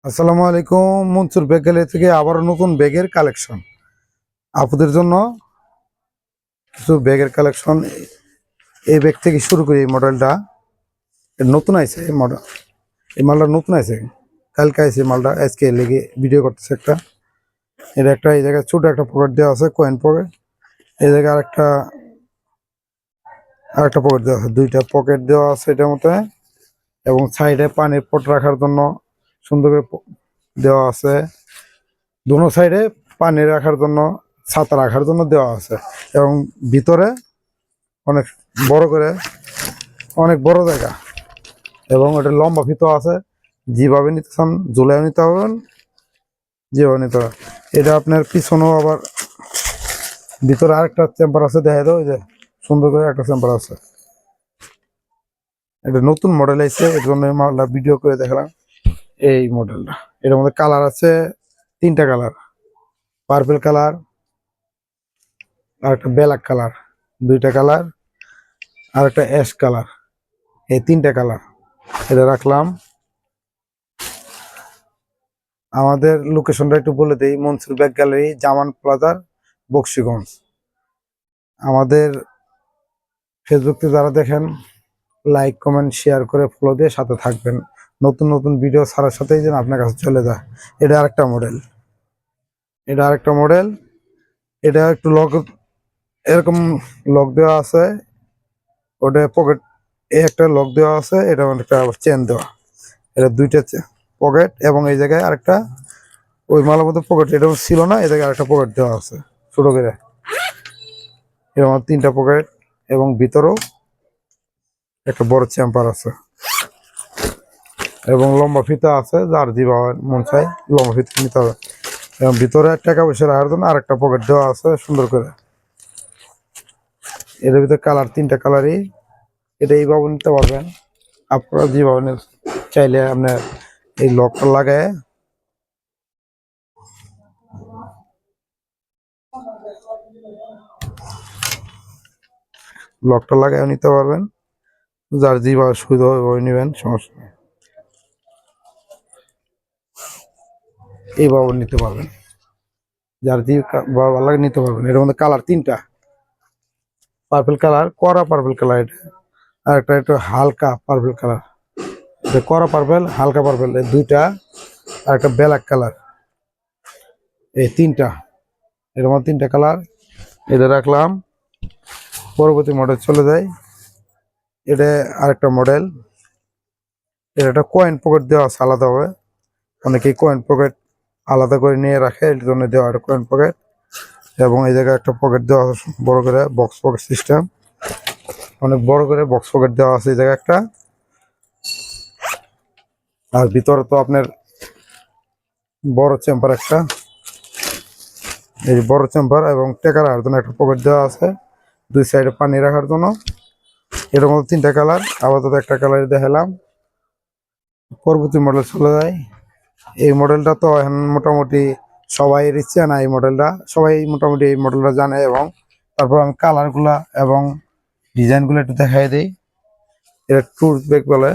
আসসালামু আলাইকুম। Mansur bag gallery থেকে আবার নতুন ব্যাগের কালেকশন আপুদের জন্য। কিছু ব্যাগের কালেকশন এই ব্যাগ থেকে শুরু করি। এই মডেলটা নতুন আছে, এই মডেল এই মালটা নতুন আছে, কালকে আছে মালটা, আজকে লেগে ভিডিও করতেছে একটা। এটা একটা এই জায়গায় ছোট একটা পকেট দেওয়া আছে, কয়েন পকেট। এই জায়গায় আরেকটা পকেট দেওয়া আছে, দুইটা পকেট দেওয়া আছে এটার মধ্যে। এবং সাইডে পানির পট রাখার জন্য সুন্দর করে দেওয়া আছে। দুনো সাইডে পানি রাখার জন্য, ছাতা রাখার জন্য দেওয়া আছে। এবং ভিতরে অনেক বড় করে, অনেক বড় জায়গা। এবং এটা লম্বা ফিতো আছে, যেভাবে নিতে চান ঝুলেও নিতে পারবেন, যেভাবে নিতে পারবেন। এটা আপনার পিছনেও আবার ভিতরে আরেকটা চেম্বার আছে, দেখা দাও, ওই যে সুন্দর করে একটা চেম্বার আছে। এটা নতুন মডেল আছে, এর জন্য মালটা ভিডিও করে দেখালাম। এই মডেলটা, এটার মধ্যে কালার আছে তিনটা কালার, পার্পল কালার আর একটা ব্ল্যাক কালার, দুইটা কালার আর একটা অ্যাশ কালার, এই তিনটা কালার। এটা রাখলাম। আমাদের লোকেশনটা একটু বলে দেই, মনসুর ব্যাগ গ্যালারি, জামান প্লাজার, বকশীগঞ্জ। আমাদের ফেসবুকে যারা দেখেন, লাইক কমেন্ট শেয়ার করে ফলো দিয়ে সাথে থাকবেন। নতুন নতুন ভিডিও ছাড়ার সাথেই যেন আপনার কাছে চলে যায়। এটা আরেকটা মডেল, এটা আরেকটা মডেল। এটা একটু লক, এরকম লক দেওয়া আছে। ওটা পকেট, এই একটা লক দেওয়া আছে, এটা একটা চেন দেওয়া। এটা দুইটা পকেট, এবং এই জায়গায় আরেকটা, ওই মালের মধ্যে পকেট এটা ছিল না, এই জায়গায় আরেকটা পকেট দেওয়া আছে ছোট করে। এর আমার তিনটা পকেট, এবং ভিতরেও একটা বড় চেম্বার আছে, এবং লম্বা ফিতা আছে, যার যেভাবে মন চাই লম্বা ফিতা নিতে হবে। এবং ভিতরে টাকা পয়সা রাখার জন্য আরেকটা পকেট দেওয়া আছে সুন্দর করে। এর ভিতরে কালার তিনটা কালারই। এটা এইভাবে নিতে পারবেন আপনারা, যেভাবে চাইলে আপনার এই লকটা লাগায় নিতে পারবেন। যার যেভাবে সুবিধা হবে ওইভাবে নেবেন, সমস্যা নেই। এইভাবে নিতে পারবেন, যার যে ভালো লাগে নিতে পারবেন। এর মধ্যে কালার তিনটা, পার্পল কালার, কড়া পার্পল কালার এটা, আর একটা একটু হালকা পার্পল কালার। এটা কড়া পার্পল, হালকা পার্পল, এই দুইটা। আর একটা ব্ল্যাক কালার, এই তিনটা। এর মধ্যে তিনটা কালার। এটা রাখলাম। পরবর্তী মডেল চলে যায়। এটা আরেকটা মডেল। এটা একটা কয়েন পকেট দেওয়া আছে আলাদাভাবে। অনেকেই কয়েন পকেট আলাদা করে নিয়ে রাখে, এর জন্য দেওয়া একটা কয়েন পকেট। এবং এই জায়গায় একটা পকেট দেওয়া আছে বড় করে, বক্স পকেট সিস্টেম। অনেক বড় করে বক্স পকেট দেওয়া আছে এই জায়গায় একটা। আর ভিতরে তো আপনার বড় চেম্বার একটা, এই বড় চেম্বার, এবং টেকা রাখার জন্য একটা পকেট দেওয়া আছে, দুই সাইডে পানি রাখার জন্য। এর মধ্যে তিনটা কালার, আপাতত একটা কালার দেখালাম। পরবর্তী মডেল চলে যায়। এই মডেলটা তো এখন মোটামুটি সবাই ইচ্ছে না, এই মডেলটা সবাই মোটামুটি এই মডেলটা জানে। এবং তারপর আমি কালারগুলা এবং ডিজাইনগুলো একটু দেখাই দিই। এটা ট্যুর ব্যাগ বলে।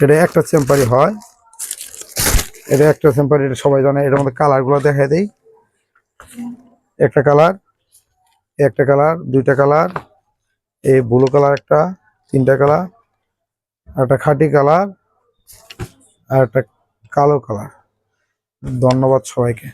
এটা একটা চেম্পারি হয়, এটা একটা চেম্পারি, এটা সবাই জানে। এটার মধ্যে কালারগুলো দেখাই দিই। একটা কালার, একটা কালার, দুইটা কালার, এই ব্লু কালার একটা, তিনটা কালার, আর একটা খাঁটি কালার, আর একটা কালো কালার। ধন্যবাদ সবাইকে।